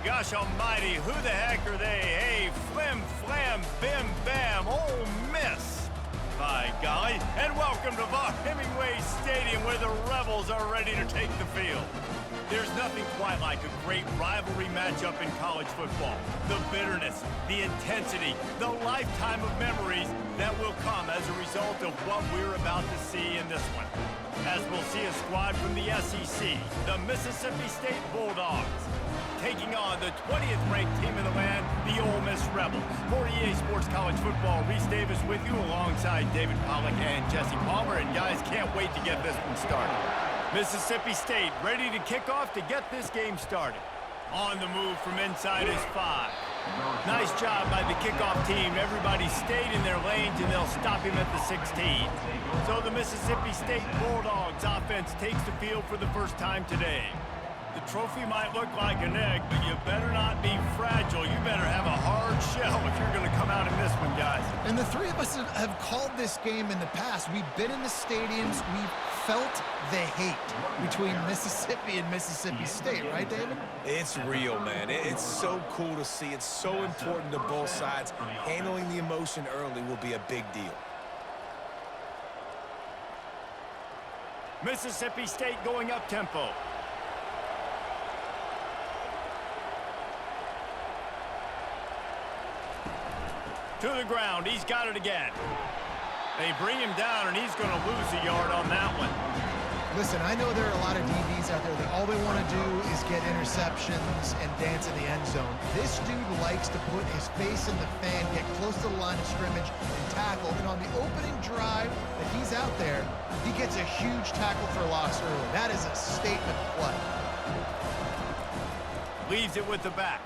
gosh almighty, who the heck are they? Hey, flim, flam, bim, bam, Ole Miss. By golly, and welcome to Hemingway Stadium where the Rebels are ready to take the field. There's nothing quite like a great rivalry matchup in college football. The bitterness, the intensity, the lifetime of memories that will come as a result of what we're about to see in this one. As we'll see a squad from the SEC, the Mississippi State Bulldogs, taking on the 20th ranked team in the land, the Ole Miss Rebels. For EA Sports College Football, Reese Davis with you alongside David Pollack and Jesse Palmer. And guys, can't wait to get this one started. Mississippi State ready to kick off to get this game started. On the move from inside is 5. Nice job by the kickoff team. Everybody stayed in their lanes, and they'll stop him at the 16. So the Mississippi State Bulldogs offense takes the field for the first time today. The trophy might look like an egg, but you better not be fragile. You better have a hard shell if you're going to come out in this one, guys. And the three of us have called this game in the past. We've been in the stadiums. We've felt the hate between Mississippi and Mississippi State, right, David? It's real, man. It's so cool to see. It's so important to both sides. Handling the emotion early will be a big deal. Mississippi State going up tempo. To the ground, he's got it again. They bring him down, and he's going to lose a yard on that one. Listen, I know there are a lot of DBs out there that all they want to do is get interceptions and dance in the end zone. This dude likes to put his face in the fan, get close to the line of scrimmage, and tackle. And on the opening drive that he's out there, he gets a huge tackle for loss early. That is a statement play. Leaves it with the back.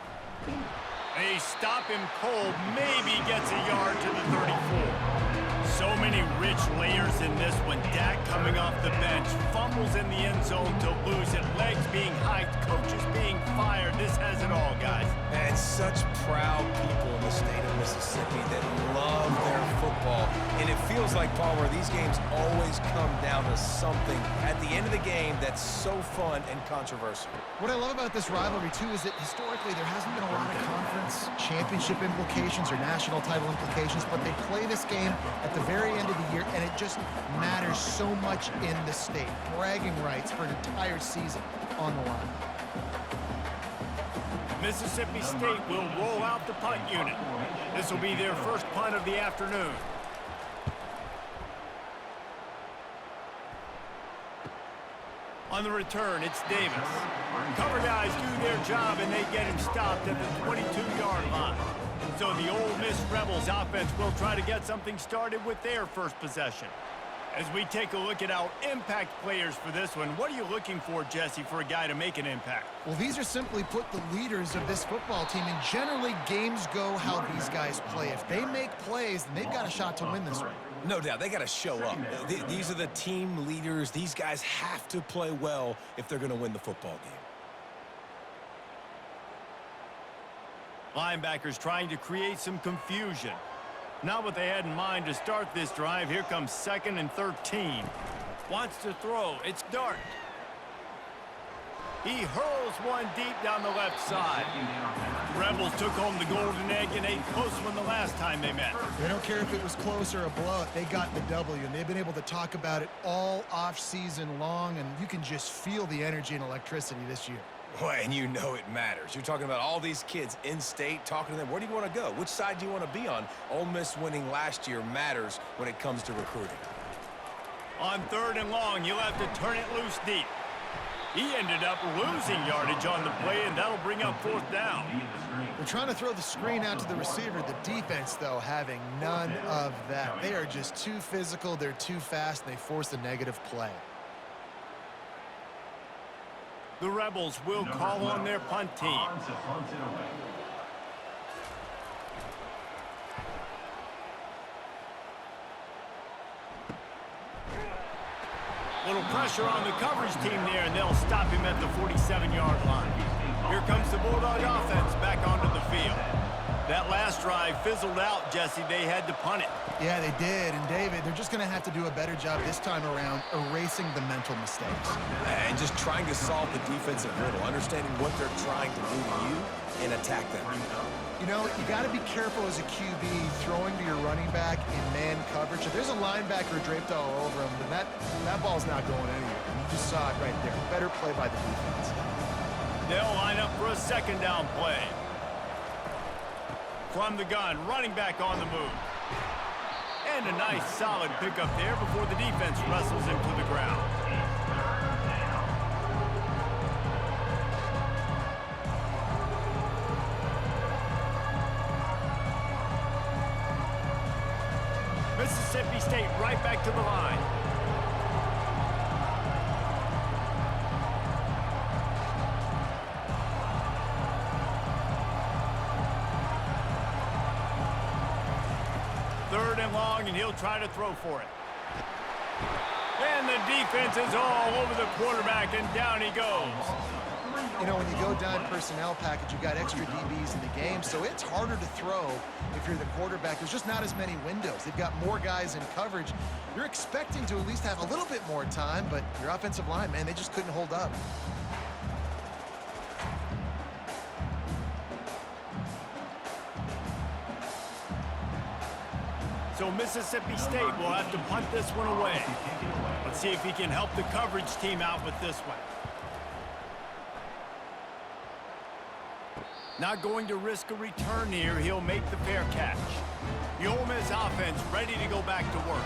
They stop him cold, maybe gets a yard to the 34. So many rich layers in this one. Dak coming off the bench, fumbles in the end zone to lose it, legs being hiked, coaches being fired. This has it all, guys. And such proud people in the state of Mississippi that love their football. And it feels like, Palmer, these games always come down to something at the end of the game that's so fun and controversial. What I love about this rivalry, too, is that historically there hasn't been a lot of conference championship implications or national title implications, but they play this game at the very end of the year, and it just matters so much in the state. Bragging rights for an entire season on the line. Mississippi State will roll out the punt unit. This will be their first punt of the afternoon. On the return, it's Davis. Cover guys do their job, and they get him stopped at the 22-yard line. So the Ole Miss Rebels offense will try to get something started with their first possession. As we take a look at our impact players for this one, what are you looking for, Jesse, for a guy to make an impact? Well, these are simply put the leaders of this football team, and generally games go how these guys play. If they make plays, then they've got a shot to win this one. No doubt, they got to show up. These are the team leaders. These guys have to play well if they're going to win the football game. Linebackers trying to create some confusion. Not what they had in mind to start this drive. Here comes 2nd and 13. Wants to throw. It's Dart. He hurls one deep down the left side. Rebels took home the golden egg in a close one the last time they met. They don't care if it was close or a blowout. They got the W, and they've been able to talk about it all off-season long, and you can just feel the energy and electricity this year. Well, and you know it matters. You're talking about all these kids in state, talking to them. Where do you want to go? Which side do you want to be on? Ole Miss winning last year matters when it comes to recruiting. On 3rd and long, you'll have to turn it loose deep. He ended up losing yardage on the play, and that'll bring up 4th down. They're trying to throw the screen out to the receiver. The defense, though, having none of that. They are just too physical. They're too fast, and they force a negative play. The Rebels will call on their punt team. Little pressure on the coverage team there, and they'll stop him at the 47-yard line. Here comes the Bulldog offense back onto the field. That last drive fizzled out, Jesse. They had to punt it. Yeah, they did. And, David, they're just going to have to do a better job this time around erasing the mental mistakes. And just trying to solve the defensive riddle, understanding what they're trying to do to you, and attack them. You know, you got to be careful as a QB throwing to your running back in man coverage. If there's a linebacker draped all over him, then that ball's not going anywhere. And you just saw it right there. Better play by the defense. They'll line up for a second down play. From the gun, running back on the move. And a nice solid pickup there before the defense wrestles him to the ground. Mississippi State right back to the line. Third and long, and he'll try to throw for it. And the defense is all over the quarterback, and down he goes. You know, when you go down personnel package, you've got extra DBs in the game, so it's harder to throw if you're the quarterback. There's just not as many windows. They've got more guys in coverage. You're expecting to at least have a little bit more time, but your offensive line, man, they just couldn't hold up. So Mississippi State will have to punt this one away. Let's see if he can help the coverage team out with this one. Not going to risk a return here. He'll make the fair catch. The Ole Miss offense ready to go back to work.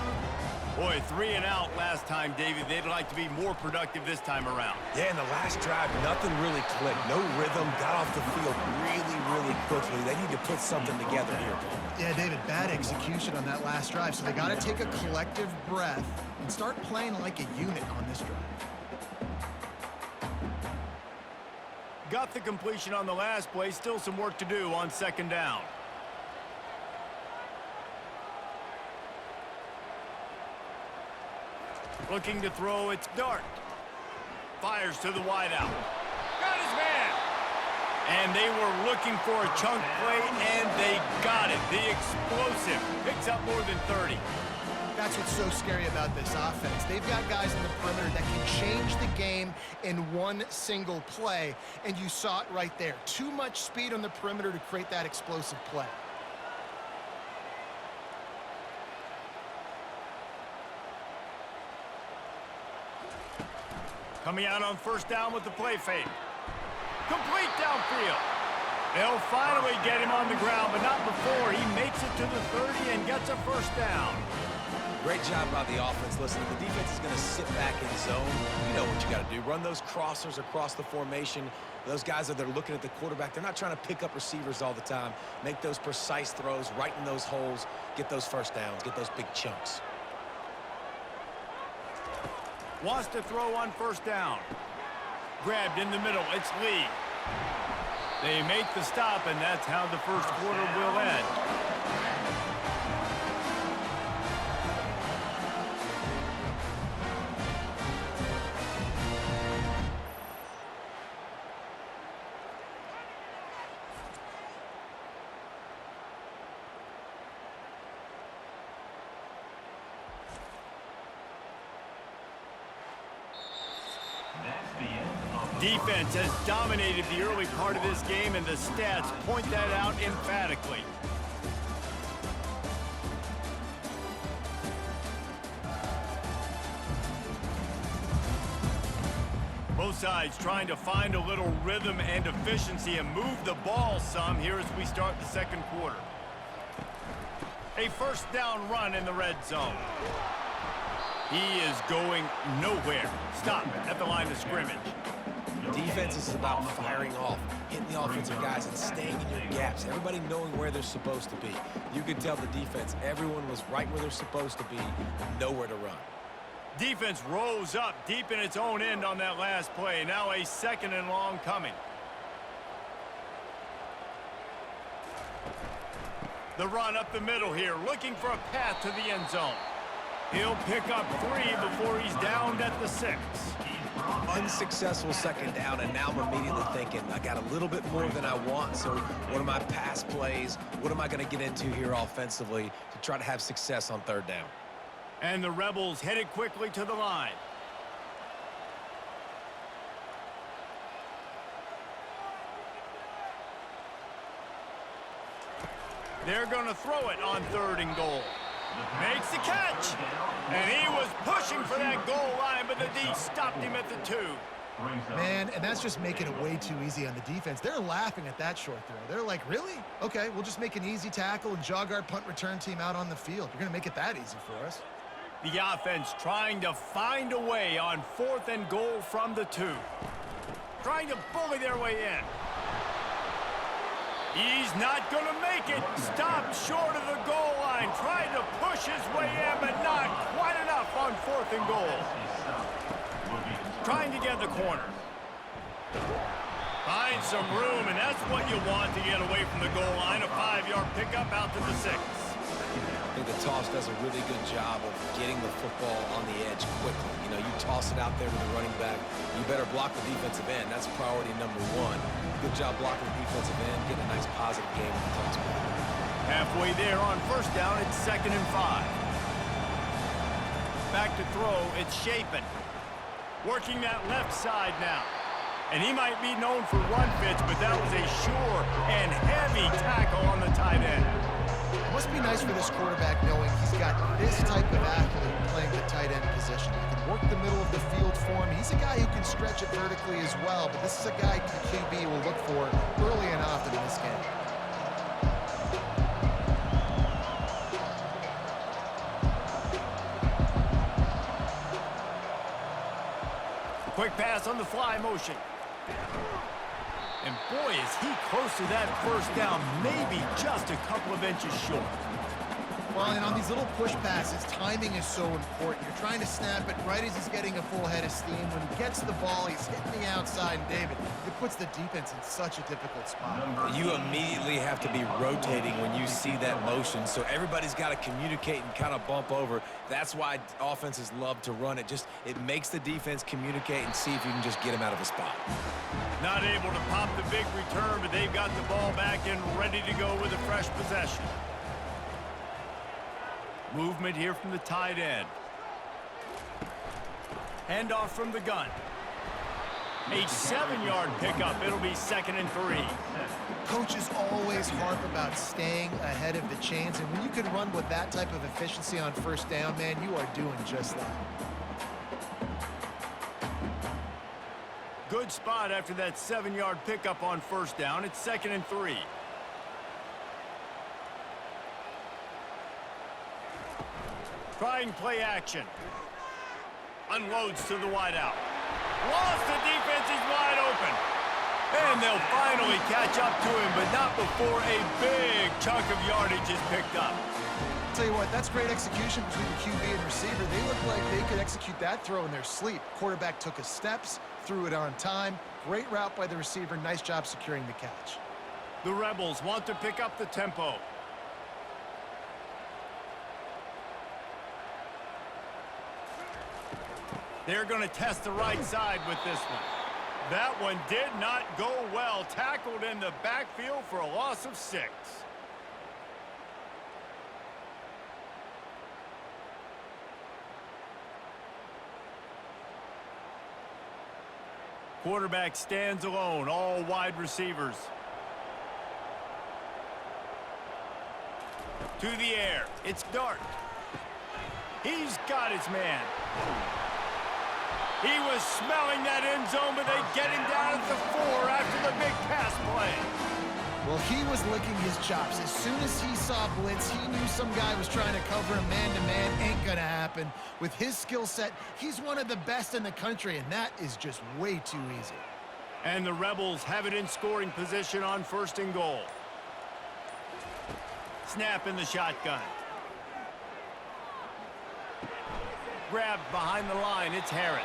Boy, 3 and out last time, David. They'd like to be more productive this time around. Yeah, in the last drive, nothing really clicked. No rhythm, got off the field really quickly. They need to put something together here. Yeah, David, bad execution on that last drive, so they got to take a collective breath and start playing like a unit on this drive. Got the completion on the last play. Still some work to do on second down. Looking to throw, it's Dart. Fires to the wideout. Got his man. And they were looking for a chunk play, and they got it. The explosive picks up more than 30. That's what's so scary about this offense. They've got guys in the perimeter that can change the game in one single play, and you saw it right there. Too much speed on the perimeter to create that explosive play. Coming out on first down with the play fake. Complete downfield. They'll finally get him on the ground, but not before he makes it to the 30 and gets a first down. Great job by the offense. Listen, the defense is going to sit back in zone. You know what you got to do. Run those crossers across the formation. Those guys that are looking at the quarterback, they're not trying to pick up receivers all the time. Make those precise throws, right in those holes, get those first downs, get those big chunks. Wants to throw on first down. Grabbed in the middle. It's Lee. They make the stop, and that's how the first quarter will end. Defense has dominated the early part of this game, and the stats point that out emphatically. Both sides trying to find a little rhythm and efficiency and move the ball some here as we start the second quarter. A first down run in the red zone. He is going nowhere. Stop at the line of scrimmage. Defense is about firing off, hitting the offensive guys and staying in your gaps. Everybody knowing where they're supposed to be. You could tell the defense, everyone was right where they're supposed to be, nowhere to run. Defense rose up deep in its own end on that last play. Now a second and long coming. The run up the middle here, looking for a path to the end zone. He'll pick up 3 before he's downed at the 6. Unsuccessful second down, and now I'm immediately thinking, I got a little bit more than I want, so what are my pass plays? What am I going to get into here offensively to try to have success on third down? And the Rebels headed quickly to the line. They're going to throw it on 3rd and goal. Makes the catch. And he was pushing for that goal line, but the D stopped him at the 2. Man, and that's just making it way too easy on the defense. They're laughing at that short throw. They're like, really? Okay, we'll just make an easy tackle and jog our punt return team out on the field. You're going to make it that easy for us. The offense trying to find a way on 4th and goal from the 2. Trying to bully their way in. He's not going to make it. Stopped short of the goal line. Tried to push his way in, but not quite enough on 4th and goal. Trying to get the corner. Find some room, and that's what you want to get away from the goal line. A 5-yard pickup out to the 6. I think the toss does a really good job of getting the football on the edge quickly. You know, you toss it out there to the running back. You better block the defensive end. That's priority number 1. Good job blocking the defensive end. Get a nice positive game with the toss back. Halfway there on 1st down, it's 2nd and 5. Back to throw, it's Chapin. Working that left side now. And he might be known for run fits, but that was a sure and heavy tackle on the tight end. It must be nice for this quarterback knowing he's got this type of athlete playing the tight end position. He can work the middle of the field for him. He's a guy who can stretch it vertically as well, but this is a guy the QB will look for early and often in this game. Quick pass on the fly motion. And boy, is he close to that 1st down, maybe just a couple of inches short. Well, and on these little push passes, timing is so important. You're trying to snap it right as he's getting a full head of steam. When he gets the ball, he's hitting the outside, and David, it puts the defense in such a difficult spot. You immediately have to be rotating when you see that motion, so everybody's got to communicate and kind of bump over. That's why offenses love to run it. It makes the defense communicate and see if you can just get him out of a spot. Not able to pop the big return, but they've got the ball back and ready to go with a fresh possession. Movement here from the tight end. Handoff from the gun. A 7-yard pickup. It'll be 2nd and 3. Coaches always harp about staying ahead of the chains, and when you can run with that type of efficiency on 1st down, man, you are doing just that. Good spot after that 7-yard pickup on 1st down. It's 2nd and 3. Trying play action. Unloads to the wideout. Lost the defense, he's wide open. And they'll finally catch up to him, but not before a big chunk of yardage is picked up. I'll tell you what, that's great execution between the QB and receiver. They look like they could execute that throw in their sleep. Quarterback took his steps, threw it on time. Great route by the receiver. Nice job securing the catch. The Rebels want to pick up the tempo. They're going to test the right side with this one. That one did not go well. Tackled in the backfield for a loss of 6. Quarterback stands alone, all wide receivers. To the air, it's Dart. He's got his man. He was smelling that end zone, but they get him down at the 4 after the big pass play. Well, he was licking his chops. As soon as he saw blitz, he knew some guy was trying to cover him man-to-man. Ain't gonna happen. With his skill set, he's one of the best in the country, and that is just way too easy. And the Rebels have it in scoring position on 1st and goal. Snap in the shotgun. Grabbed behind the line, it's Harris.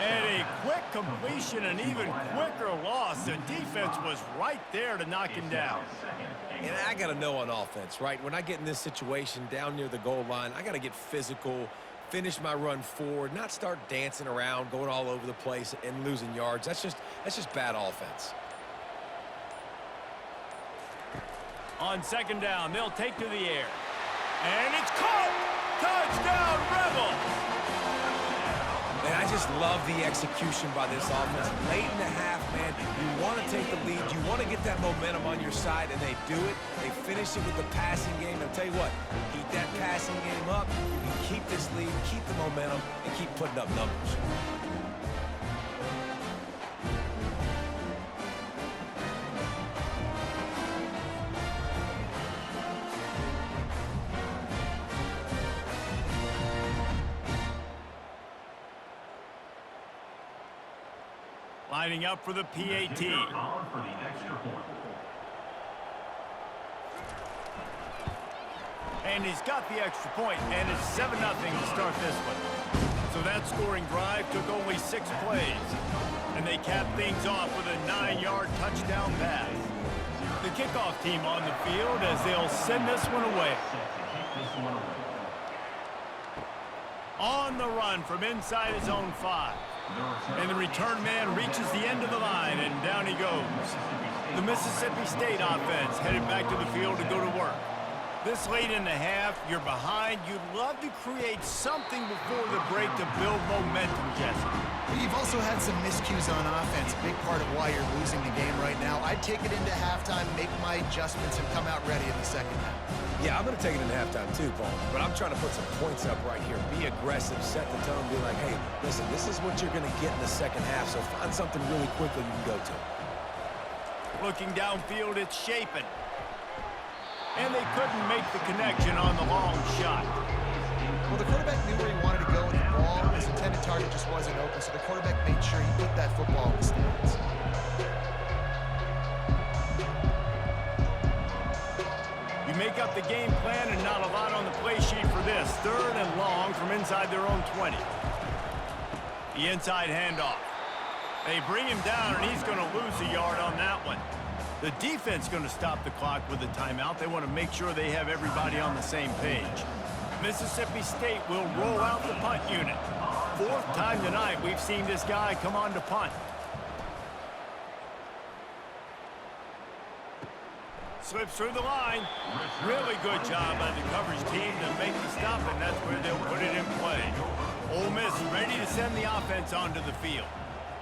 And a quick completion, an even quicker loss. The defense was right there to knock him down. And I got to know on offense, right? When I get in this situation down near the goal line, I got to get physical, finish my run forward, not start dancing around, going all over the place and losing yards. That's just bad offense. On 2nd down, they'll take to the air. And it's caught! Touchdown, Rebels! And I just love the execution by this offense. Late in the half, man, you want to take the lead. You want to get that momentum on your side, and they do it. They finish it with the passing game. I'll tell you what, keep that passing game up. You can keep this lead, keep the momentum, and keep putting up numbers. Lining up for the PAT. And he's got the extra point, and it's 7-0 to start this one. So that scoring drive took only 6 plays. And they capped things off with a 9-yard touchdown pass. The kickoff team on the field as they'll send this one away. On the run from inside his own 5. And the return man reaches the end of the line, and down he goes. The Mississippi State offense headed back to the field to go to work. This late in the half, you're behind. You'd love to create something before the break to build momentum, Jesse. You've also had some miscues on offense, a big part of why you're losing the game right now. I'd take it into halftime, make my adjustments, and come out ready in the second half. Yeah, I'm going to take it into halftime too, Paul. But I'm trying to put some points up right here. Be aggressive, set the tone, be like, hey, listen, this is what you're going to get in the second half, so find something really quickly you can go to. Looking downfield, it's Shapen. And they couldn't make the connection on the long shot. Well, the quarterback knew where he wanted to go with the ball. His intended target just wasn't open, so the quarterback made sure he put that football in the stands. You make up the game plan and not a lot on the play sheet for this. 3rd and long from inside their own 20. The inside handoff. They bring him down, and he's going to lose a yard on that one. The defense going to stop the clock with a timeout. They want to make sure they have everybody on the same page. Mississippi State will roll out the punt unit. 4th time tonight we've seen this guy come on to punt. Slips through the line. Really good job by the coverage team to make the stop, and that's where they'll put it in play. Ole Miss ready to send the offense onto the field.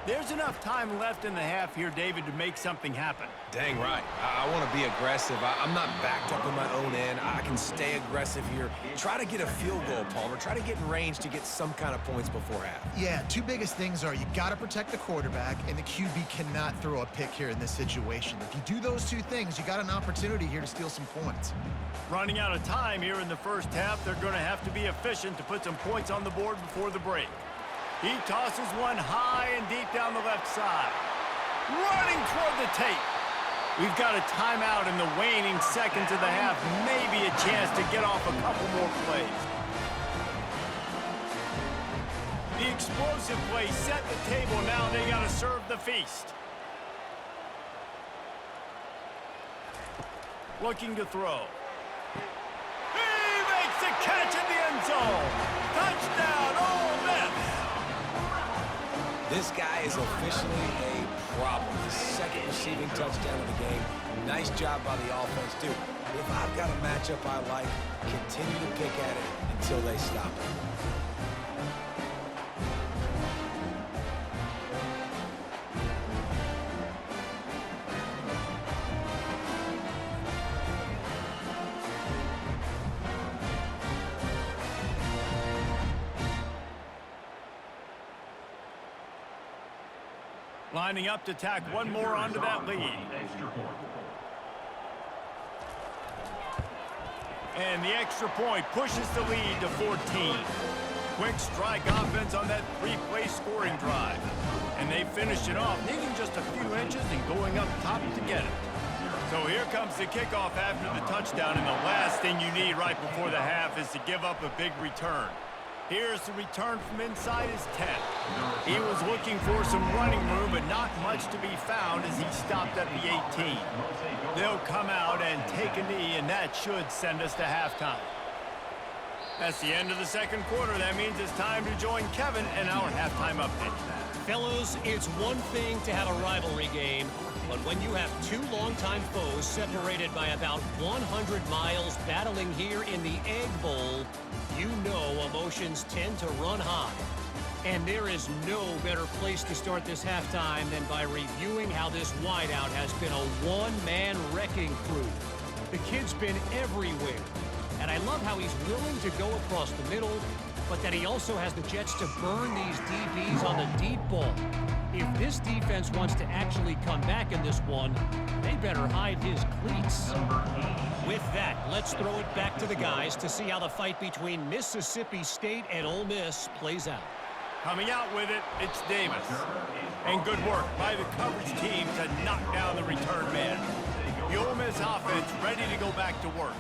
There's enough time left in the half here, David, to make something happen. Dang right. I want to be aggressive. I'm not backed up in my own end. I can stay aggressive here. Try to get a field goal, Palmer. Try to get in range to get some kind of points before half. Yeah, 2 biggest things are you got to protect the quarterback, and the QB cannot throw a pick here in this situation. If you do those 2 things, you got an opportunity here to steal some points. Running out of time here in the first half, they're going to have to be efficient to put some points on the board before the break. He tosses one high and deep down the left side. Running toward the tape. We've got a timeout in the waning seconds of the half. Maybe a chance to get off a couple more plays. The explosive play set the table. Now they got to serve the feast. Looking to throw. He makes the catch in the end zone. Touchdown, Ole Miss. This guy is officially a problem. His 2nd receiving touchdown of the game. Nice job by the offense, too. If I've got a matchup I like, continue to pick at it until they stop it. Lining up to tack one more onto that lead. And the extra point pushes the lead to 14. Quick strike offense on that 3-play scoring drive. And they finished it off, needing just a few inches and going up top to get it. So here comes the kickoff after the touchdown, and the last thing you need right before the half is to give up a big return. Here's the return from inside his 10. He was looking for some running room, but not much to be found as he stopped at the 18. They'll come out and take a knee, and that should send us to halftime. That's the end of the 2nd quarter. That means it's time to join Kevin in our halftime update. Fellows, it's one thing to have a rivalry game, but when you have 2 longtime foes separated by about 100 miles battling here in the Egg Bowl, you know emotions tend to run high. And there is no better place to start this halftime than by reviewing how this wideout has been a one-man wrecking crew. The kid's been everywhere. And I love how he's willing to go across the middle, but that he also has the jets to burn these DBs on the deep ball. If this defense wants to actually come back in this one, they better hide his cleats. With that, let's throw it back to the guys to see how the fight between Mississippi State and Ole Miss plays out. Coming out with it, it's Davis. And good work by the coverage team to knock down the return man. The Ole Miss offense ready to go back to work.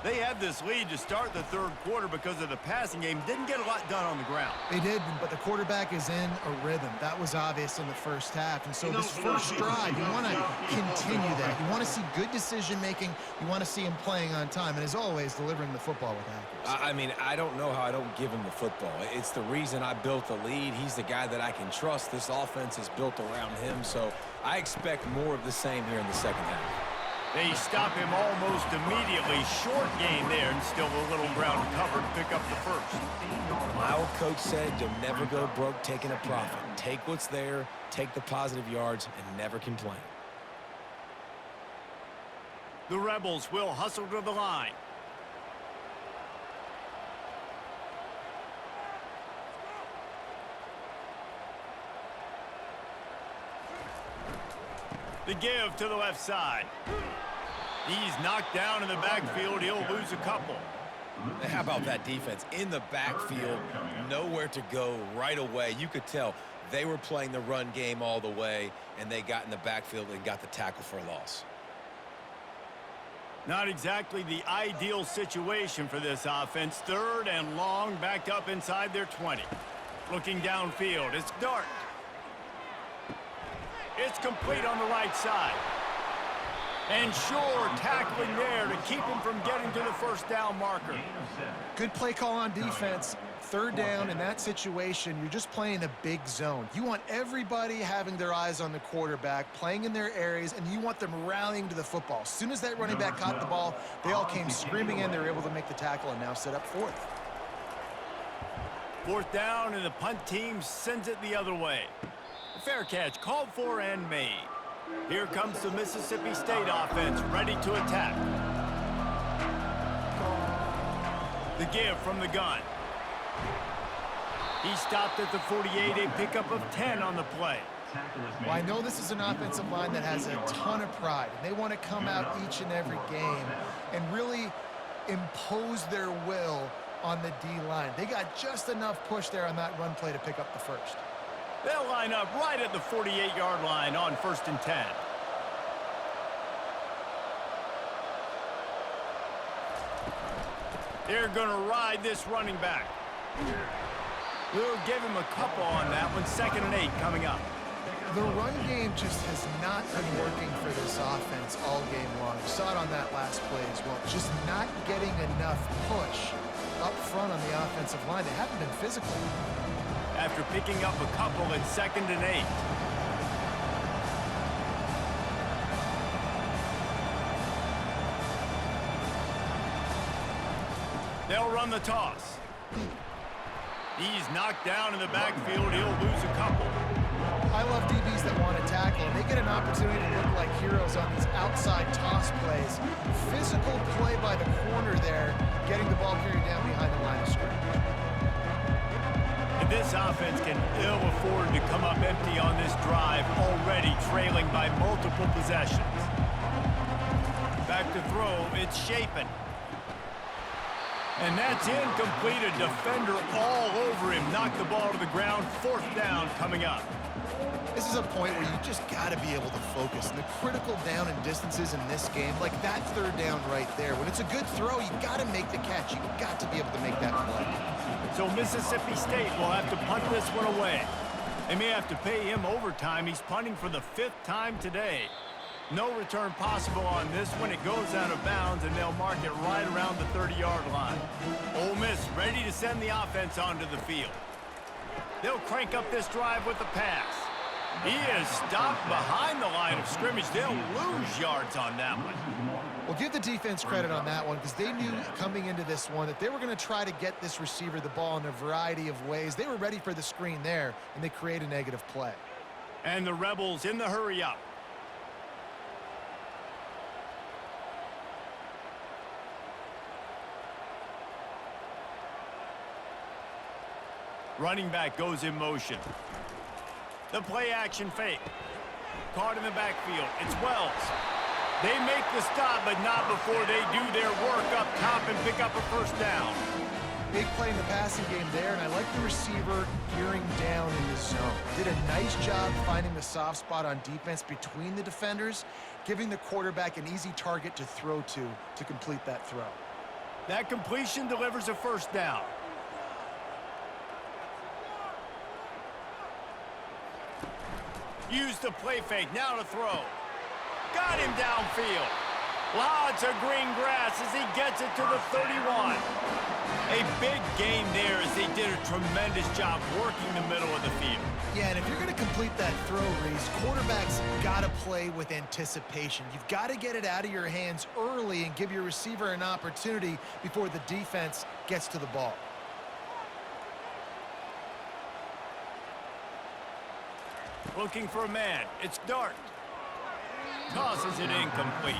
They had this lead to start the third quarter because of the passing game. Didn't get a lot done on the ground. They did, but the quarterback is in a rhythm. That was obvious in the first half. And so this first drive, you want to continue that. You want to see good decision-making. You want to see him playing on time. And as always, delivering the football with accuracy. I mean, I don't know how I don't give him the football. It's the reason I built the lead. He's the guy that I can trust. This offense is built around him. So I expect more of the same here in the second half. They stop him almost immediately. Short gain there, and still a little ground to cover to pick up the first. My old coach said you'll never go broke taking a profit. Take what's there, take the positive yards, and never complain. The Rebels will hustle to the line. The give to the left side. He's knocked down in the backfield. He'll lose a couple. How about that defense? In the backfield, nowhere to go right away. You could tell they were playing the run game all the way, and they got in the backfield and got the tackle for a loss. Not exactly the ideal situation for this offense. Third and long, backed up inside their 20. Looking downfield, it's Dart. It's complete on the right side. And sure, tackling there to keep him from getting to the first down marker. Good play call on defense. Third down in that situation, you're just playing a big zone. You want everybody having their eyes on the quarterback, playing in their areas, and you want them rallying to the football. As soon as that running back caught the ball, they all came screaming in. They were able to make the tackle and now set up fourth. Fourth down, and the punt team sends it the other way. Fair catch called for and made. Here comes the Mississippi State offense ready to attack. The give from the gun. He stopped at the 48, a pickup of 10 on the play. Well, I know this is an offensive line that has a ton of pride. And they want to come out each and every game and really impose their will on the D-line. They got just enough push there on that run play to pick up the first. They'll line up right at the 48-yard line on 1st and 10. They're going to ride this running back. We'll give him a couple on that one. 2nd and 8 coming up. The run game just has not been working for this offense all game long. You saw it on that last play as well. Just not getting enough push up front on the offensive line. They haven't been physical. After picking up a couple at 2nd and 8. They'll run the toss. He's knocked down in the backfield. He'll lose a couple. I love DBs that want to tackle. They get an opportunity to look like heroes on these outside toss plays. Physical play by the corner there, getting the ball carried down behind the line of scrimmage. And this offense can ill afford to come up empty on this drive, already trailing by multiple possessions. Back to throw, it's Shapen. And that's incomplete. A defender all over him. Knocked the ball to the ground. 4th down coming up. This is a point where you just got to be able to focus. And the critical down and distances in this game, like that 3rd down right there. When it's a good throw, you got to make the catch. You got to be able to make that play. So Mississippi State will have to punt this one away. They may have to pay him overtime. He's punting for the 5th time today. No return possible on this one. It goes out of bounds, and they'll mark it right around the 30-yard line. Ole Miss ready to send the offense onto the field. They'll crank up this drive with the pass. He is stopped behind the line of scrimmage. They'll lose yards on that one. Well, give the defense credit on that one because they knew coming into this one that they were going to try to get this receiver the ball in a variety of ways. They were ready for the screen there, and they create a negative play. And the Rebels in the hurry up. Running back goes in motion. The play action fake. Caught in the backfield. It's Wells. They make the stop, but not before they do their work up top and pick up a first down. Big play in the passing game there, and I like the receiver gearing down in the zone. Did a nice job finding the soft spot on defense between the defenders, giving the quarterback an easy target to throw to complete that throw. That completion delivers a first down. Use the play fake, now to throw. Got him downfield. Lots of green grass as he gets it to the 31. A big gain there as they did a tremendous job working the middle of the field. Yeah, and if you're going to complete that throw, Reese, quarterbacks got to play with anticipation. You've got to get it out of your hands early and give your receiver an opportunity before the defense gets to the ball. Looking for a man. It's Dart. Tosses it incomplete.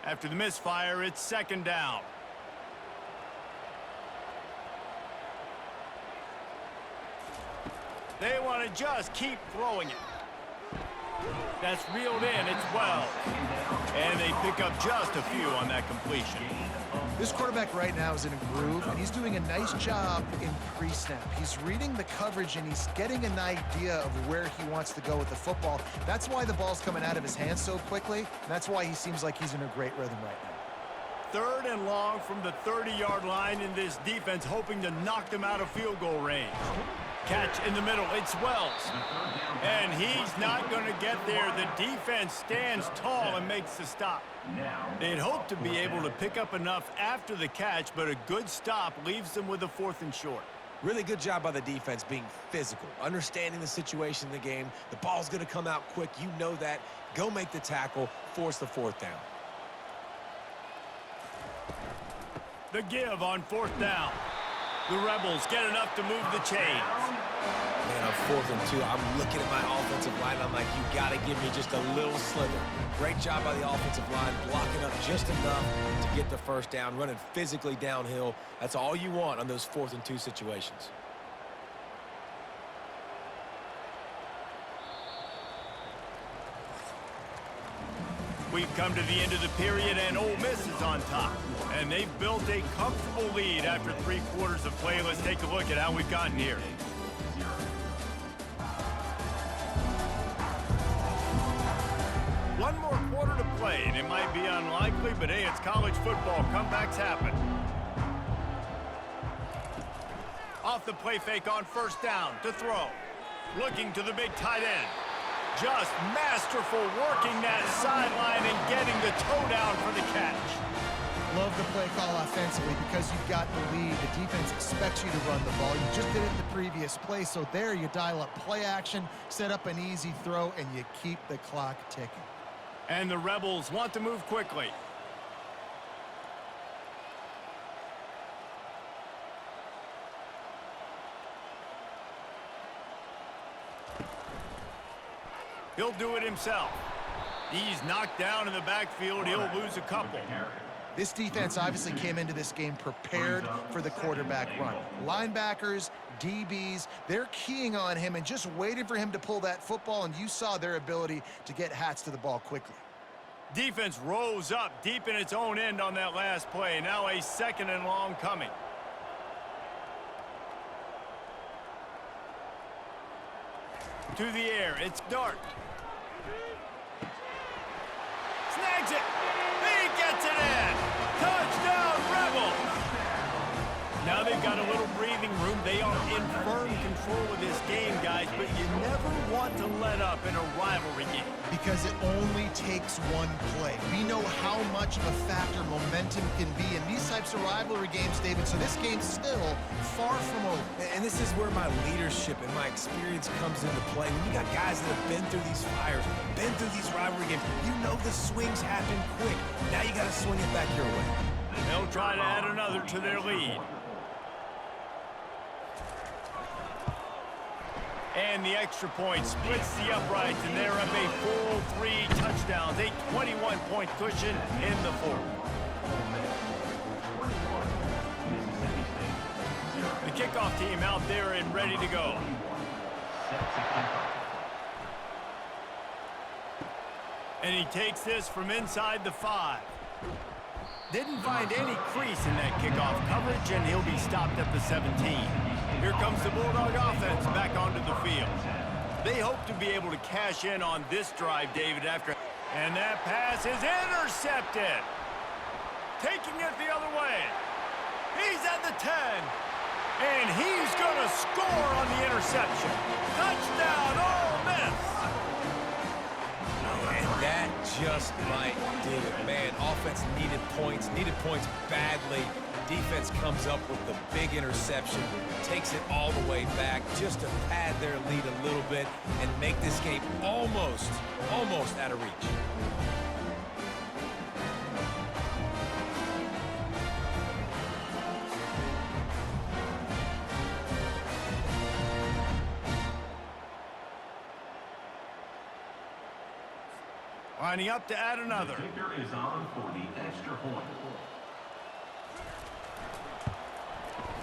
After the misfire, it's second down. They want to just keep throwing it. That's reeled in. It's Wells. And they pick up just a few on that completion. This quarterback right now is in a groove, and he's doing a nice job in pre-snap. He's reading the coverage, and he's getting an idea of where he wants to go with the football. That's why the ball's coming out of his hands so quickly, and that's why he seems like he's in a great rhythm right now. 3rd and long from the 30-yard line in this defense, hoping to knock them out of field goal range. Catch in the middle. It's Wells. And he's not going to get there. The defense stands tall and makes the stop. They'd hope to be able to pick up enough after the catch, but a good stop leaves them with a 4th and short. Really good job by the defense being physical, understanding the situation in the game. The ball's going to come out quick. You know that. Go make the tackle, force the 4th down. The give on 4th down. The Rebels get enough to move the chains. Man, on 4th and 2, I'm looking at my offensive line. I'm like, you got to give me just a little slither. Great job by the offensive line, blocking up just enough to get the first down, running physically downhill. That's all you want on those 4th and 2 situations. We've come to the end of the period, and Ole Miss is on top. And they've built a comfortable lead after 3 quarters of play. Let's take a look at how we've gotten here. One more quarter to play, and it might be unlikely, but hey, it's college football. Comebacks happen. Off the play fake on 1st down to throw. Looking to the big tight end. Just masterful working that sideline and getting the toe down for the catch. Love the play call offensively because you've got the lead. The defense expects you to run the ball. You just did it in the previous play, so there you dial up play action, set up an easy throw, and you keep the clock ticking. And the Rebels want to move quickly. He'll do it himself. He's knocked down in the backfield. He'll lose a couple. This defense obviously came into this game prepared for the quarterback run. Linebackers, DBs, they're keying on him and just waiting for him to pull that football, and you saw their ability to get hats to the ball quickly. Defense rose up deep in its own end on that last play. Now a 2nd and long coming. To the air, it's Dart. Snags it. He gets it in. Touchdown, Rebels. Now they've got a little breathing room. They are in firm control control of this game, guys, but you never want to let up in a rivalry game. Because it only takes one play. We know how much of a factor momentum can be in these types of rivalry games, David, so this game's still far from over. And this is where my leadership and my experience comes into play. When you got guys that have been through these fires, been through these rivalry games, you know the swings happen quick. Now you got to swing it back your way. They'll try to add another to their lead. And the extra point splits the uprights, and they're up a full 3 touchdowns, a 21-point cushion in the fourth. The kickoff team out there and ready to go. And he takes this from inside the 5. Didn't find any crease in that kickoff coverage, and he'll be stopped at the 17. Here comes the Bulldog offense back onto the field. They hope to be able to cash in on this drive, David, after. And that pass is intercepted. Taking it the other way. He's at the 10. And he's going to score on the interception. Touchdown, Ole Miss. And that just might do it, man. Offense needed points badly. Defense comes up with the big interception, takes it all the way back just to pad their lead a little bit and make this game almost out of reach. Lining up to add another. The kicker is on for the extra point.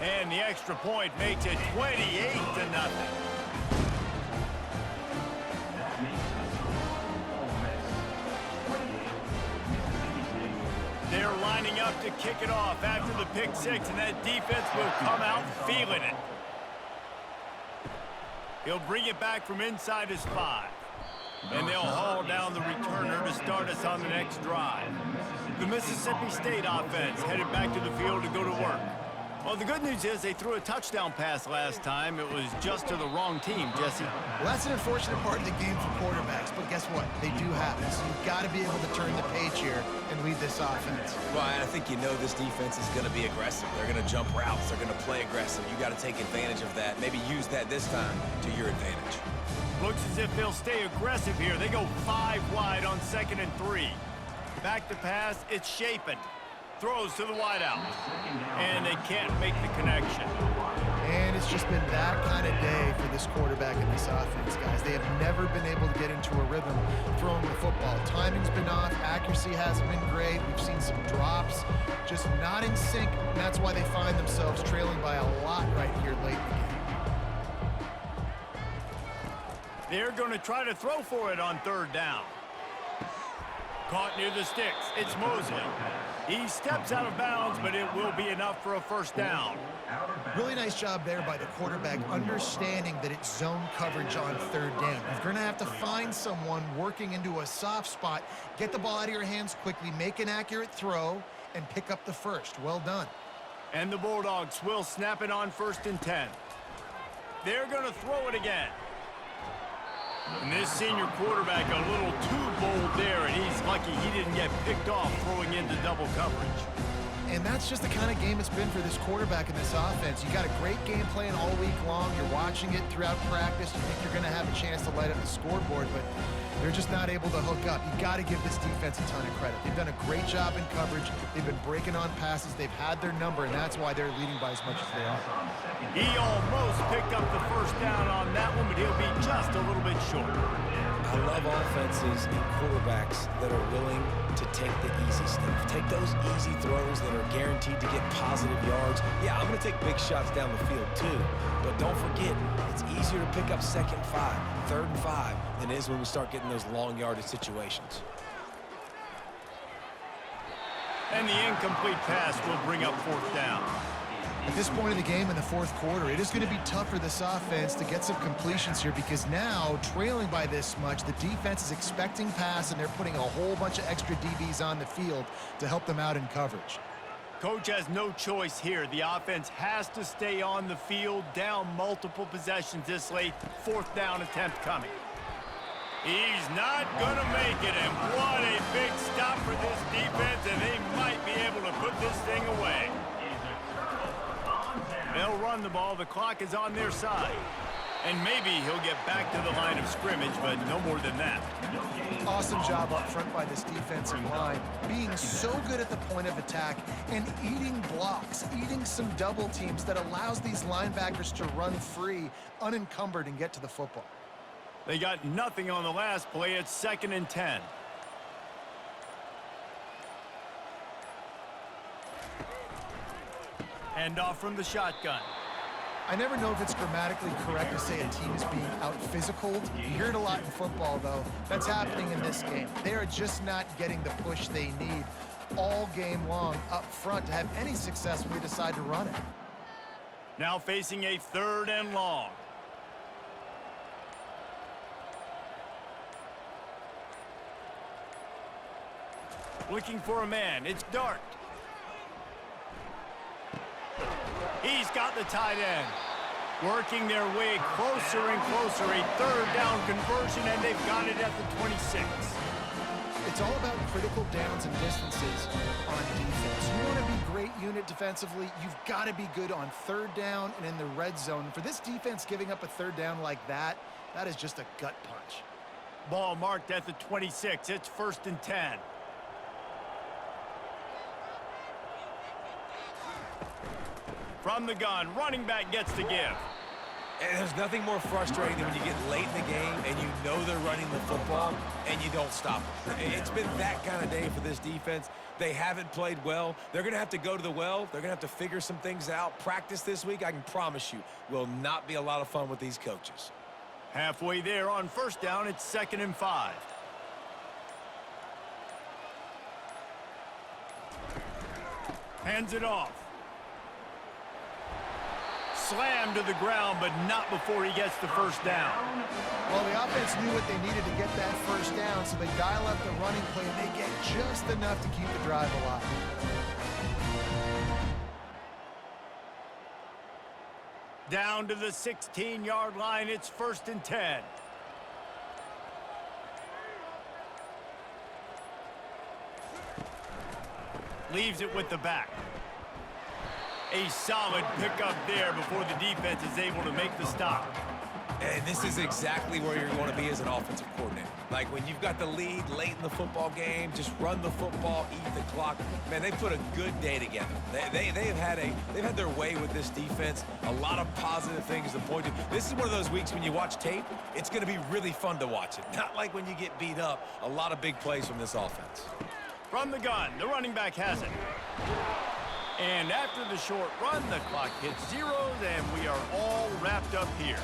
And the extra point makes it 28-0. That makes the score Ole Miss 28, Mississippi State. They're lining up to kick it off after the pick 6, and that defense will come out feeling it. He'll bring it back from inside his 5. And they'll haul down the returner to start us on the next drive. The Mississippi State offense headed back to the field to go to work. Well, the good news is they threw a touchdown pass last time. It was just to the wrong team, Jesse. Well, that's an unfortunate part of the game for quarterbacks, but guess what? They do happen. So you've got to be able to turn the page here and lead this offense. Well, I think you know this defense is going to be aggressive. They're going to jump routes. They're going to play aggressive. You got to take advantage of that. Maybe use that this time to your advantage. Looks as if they'll stay aggressive here. They go 5 wide on 2nd and 3. Back to pass, it's Shapen. Throws to the wideout. And they can't make the connection. And it's just been that kind of day for this quarterback in this offense, guys. They have never been able to get into a rhythm throwing the football. Timing's been off. Accuracy hasn't been great. We've seen some drops. Just not in sync. And that's why they find themselves trailing by a lot right here late in the game. They're going to try to throw for it on 3rd down. Caught near the sticks. It's Mosley. He steps out of bounds, but it will be enough for a 1st down. Really nice job there by the quarterback, understanding that it's zone coverage on 3rd down. You're going to have to find someone working into a soft spot, get the ball out of your hands quickly, make an accurate throw, and pick up the 1st. Well done. And the Bulldogs will snap it on 1st and 10. They're going to throw it again. And this senior quarterback a little too bold there, and he's lucky he didn't get picked off throwing into double coverage. And that's just the kind of game it's been for this quarterback in this offense. You got a great game plan all week long. You're watching it throughout practice. You think you're going to have a chance to light up the scoreboard, but they're just not able to hook up. You got to give this defense a ton of credit. They've done a great job in coverage. They've been breaking on passes. They've had their number, and that's why they're leading by as much as they are. He almost picked up the 1st down on that one, but he'll be just a little bit short. I love offenses and quarterbacks that are willing to take the easy stuff. Take those easy throws that are guaranteed to get positive yards. Yeah, I'm going to take big shots down the field too. But don't forget, it's easier to pick up 2nd and 5, 3rd and 5 than it is when we start getting those long yardage situations. And the incomplete pass will bring up 4th down. At this point in the game in the 4th quarter, it is going to be tough for this offense to get some completions here because now, trailing by this much, the defense is expecting pass, and they're putting a whole bunch of extra DBs on the field to help them out in coverage. Coach has no choice here. The offense has to stay on the field, down multiple possessions this late. 4th down attempt coming. He's not going to make it, and what a big stop for this defense, and they might be able to put this thing away. They'll run the ball. The clock is on their side. And maybe he'll get back to the line of scrimmage, but no more than that. Awesome job up front by this defensive line, being so good at the point of attack and eating blocks, eating some double teams that allows these linebackers to run free, unencumbered, and get to the football. They got nothing on the last play. It's 2nd and 10. Hand off from the shotgun. I never know if it's grammatically correct to say a team is being out-physicaled. You hear it a lot in football, though. That's happening in this game. They are just not getting the push they need all game long up front to have any success when they decide to run it. Now facing a 3rd and long. Looking for a man. It's Dart. He's got the tight end. Working their way closer and closer. A 3rd down conversion, and they've got it at the 26. It's all about critical downs and distances on defense. You want to be great unit defensively, you've got to be good on 3rd down and in the red zone. For this defense giving up a 3rd down like that, that is just a gut punch. Ball marked at the 26. It's 1st and 10. From the gun, running back gets the give. And there's nothing more frustrating than when you get late in the game and you know they're running the football and you don't stop them. It's been that kind of day for this defense. They haven't played well. They're going to have to go to the well. They're going to have to figure some things out. Practice this week, I can promise you, will not be a lot of fun with these coaches. Halfway there on 1st down, it's 2nd and 5. Hands it off. Slammed to the ground, but not before he gets the 1st down. Well, the offense knew what they needed to get that 1st down, so they dial up the running play, and they get just enough to keep the drive alive. Down to the 16-yard line, it's 1st and 10. Leaves it with the back. A solid pickup there before the defense is able to make the stop. And this is exactly where you're going to be as an offensive coordinator. Like when you've got the lead late in the football game, just run the football, eat the clock. Man, they put a good day together. They've had their way with this defense. A lot of positive things to point to. This is one of those weeks when you watch tape, it's going to be really fun to watch it. Not like when you get beat up. A lot of big plays from this offense. From the gun, the running back has it. And after the short run, the clock hits zeros, and we are all wrapped up here.